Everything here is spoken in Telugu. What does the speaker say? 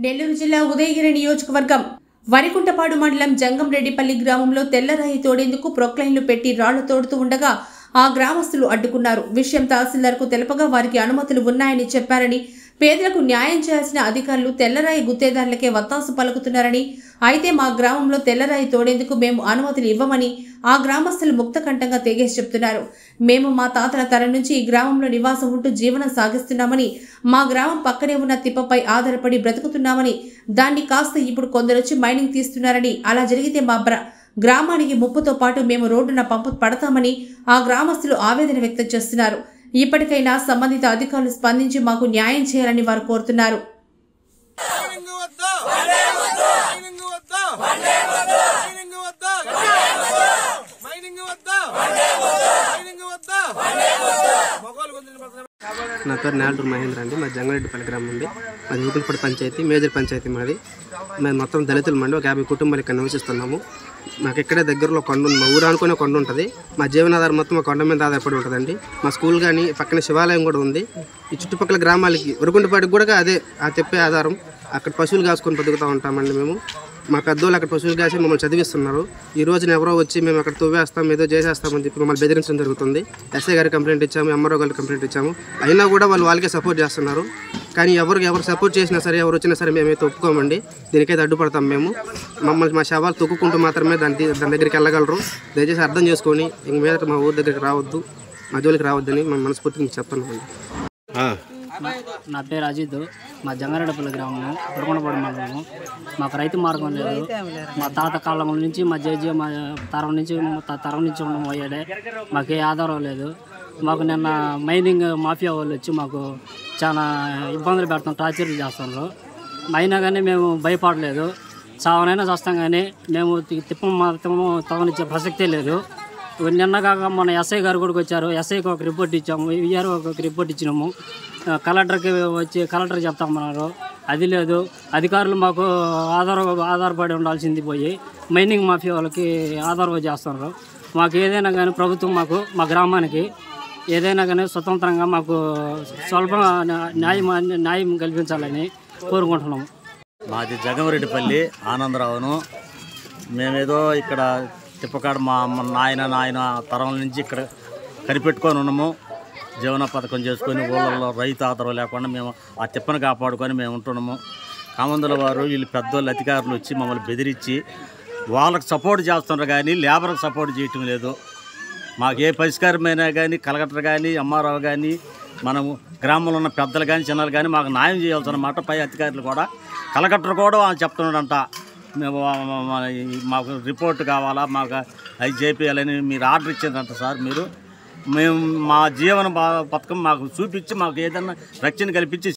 నెల్లూరు జిల్లా ఉదయగిరి నియోజకవర్గం వరికుంటపాడు మండలం జంగంరెడ్డిపల్లి గ్రామంలో తెల్లరాయి తోడేందుకు ప్రొక్లైన్లు పెట్టి రాళ్లు తోడుతూ ఉండగా ఆ గ్రామస్తులు అడ్డుకున్నారు. విషయం తహసీల్దార్కు తెలపగా వారికి అనుమతులు ఉన్నాయని చెప్పారని, పేదలకు న్యాయం చేయాల్సిన అధికారులు తెల్లరాయి గుత్తేదారులకే వత్తాసు పలుకుతున్నారని, అయితే మా గ్రామంలో తెల్లరాయి తోడేందుకు మేము అనుమతులు ఇవ్వమని ఆ గ్రామస్తులు ముక్తకంఠంగా తెగేసి చెప్తున్నారు. మేము మా తాతల తరం నుంచి ఈ గ్రామంలో నివాసం ఉంటూ జీవనం సాగిస్తున్నామని, మా గ్రామం పక్కనే ఉన్న తిప్పపై ఆధారపడి బ్రతుకుతున్నామని, దాన్ని కాస్త ఇప్పుడు కొందరొచ్చి మైనింగ్ తీస్తున్నారని, అలా జరిగితే మా గ్రామానికి ముప్పుతో పాటు మేము రోడ్డున పంపు పడతామని ఆ గ్రామస్తులు ఆవేదన వ్యక్తం చేస్తున్నారు. ఇప్పటికైనా సంబంధిత అధికారులు స్పందించి మాకు న్యాయం చేయాలని వారు కోరుతున్నారు. నా పేరు నాలుగు మహేంద్ర అండి. మా జంగరెడ్డిపల్లి గ్రామం అండి. మాది ఊకులపడి పంచాయతీ, మేజర్ పంచాయతీ మాది. మేము మొత్తం దళితులు మండి ఒక 50 కుటుంబాలు ఇక్కడ నివసిస్తున్నాము. మాకు ఇక్కడే దగ్గరలో కొండ ఉంది. మా ఊరు అనుకునే కొండ ఉంటుంది. మా జీవనాధారం మొత్తం మా కొండ మీద ఆధారపడి ఉంటుందండి. మా స్కూల్ కానీ పక్కన శివాలయం కూడా ఉంది. ఈ చుట్టుపక్కల గ్రామాలకి వరకుంటపాటికి కూడా అదే ఆ తెప్పే ఆధారం. అక్కడ పశువులు కాసుకొని బతుకుతూ ఉంటామండి మేము. మా పెద్దోళ్ళు అక్కడ పశువులు కాసి మమ్మల్ని చదివిస్తున్నారు. ఈ రోజున ఎవరో వచ్చి మేము అక్కడ తువ్వేస్తాం, ఏదో చేసేస్తామని చెప్పి మమ్మల్ని బెదిరించడం జరుగుతుంది. ఎస్ఐ గారికి కంప్లైంట్ ఇచ్చాము, ఎంఆర్ఓ గారికి కంప్లైంట్ ఇచ్చాము. అయినా కూడా వాళ్ళకే సపోర్ట్ చేస్తున్నారు. కానీ ఎవరు సపోర్ట్ చేసినా సరే, ఎవరు వచ్చినా సరే మేమైతే ఒప్పుకోమండి. దీనికైతే అడ్డుపడతాం మేము. మమ్మల్ని మా శవాలు తొక్కుకుంటూ మాత్రమే దాని దగ్గరికి వెళ్ళగలరు. దయచేసి అర్థం చేసుకొని ఇంక మీద మా ఊరి దగ్గరికి రావద్దు, మా జోలికి రావద్దని మేము మనస్ఫూర్తిగా చెప్తున్నామండి. నా పేరు అజిత్. మా జంగారెడ్డిపల్లి గ్రామము, వరకుంటపాడు మండలము. మాకు రైతు మార్గం లేదు. మా తాత కాలం నుంచి మా మా తరం నుంచి ఉండడం పోయాడే. మాకు ఏ ఆధారం లేదు. మాకు నిన్న మైనింగ్ మాఫియా వాళ్ళు వచ్చి మాకు చాలా ఇబ్బందులు పెడతాం, టార్చర్లు చేస్తున్నారు. అయినా కానీ మేము భయపడలేదు. చావనైనా చేస్తాం కానీ మేము తిప్పము తగనిచ్చే ప్రసక్తే లేదు. నిన్న కాక మన ఎస్ఐ గారు కూడా వచ్చారు. ఎస్ఐకి ఒక రిపోర్ట్ ఇచ్చాము, విఆర్ఓ ఒక రిపోర్ట్ ఇచ్చినాము. కలెక్టర్కి వచ్చి కలెక్టర్ చెప్తామన్నారు. అది లేదు. అధికారులు మాకు ఆధారపడి ఉండాల్సింది పోయి మైనింగ్ మాఫియా వాళ్ళకి ఆధారం చేస్తున్నారు. మాకు ఏదైనా కానీ ప్రభుత్వం మా గ్రామానికి ఏదైనా కానీ స్వతంత్రంగా మాకు స్వల్ప న్యాయం కల్పించాలని కోరుకుంటున్నాము. మాది జగంరెడ్డిపల్లి ఆనందరావును. మేమేదో ఇక్కడ తిప్పకాడ మా నాయన తరం నుంచి ఇక్కడ కనిపెట్టుకొని ఉన్నాము. జీవన పథకం చేసుకొని ఊళ్ళల్లో రైతు ఆధారం లేకుండా మేము ఆ తిప్పను కాపాడుకొని మేము ఉంటున్నాము. కామందుల వారు వీళ్ళు పెద్దోళ్ళు అధికారులు వచ్చి మమ్మల్ని బెదిరించి వాళ్ళకి సపోర్ట్ చేస్తున్నారు కానీ లేబర్కి సపోర్ట్ చేయటం లేదు. మాకు ఏ పరిష్కారమైనా కానీ కలెక్టర్ కానీ ఎంఆర్ఓ కానీ మనము గ్రామంలో ఉన్న పెద్దలు కానీ చిన్నలు కానీ మాకు న్యాయం చేయాల్సినమాట. పై అధికారులు కూడా కలెక్టర్ కూడా చెప్తున్నాడంట, మాకు రిపోర్ట్ కావాలా, మాకు అవి చేపియాలని మీరు ఆర్డర్ ఇచ్చిందంట. సార్ మేము మా జీవన పథకం మాకు చూపించి మాకు ఏదైనా రక్షణ కల్పించి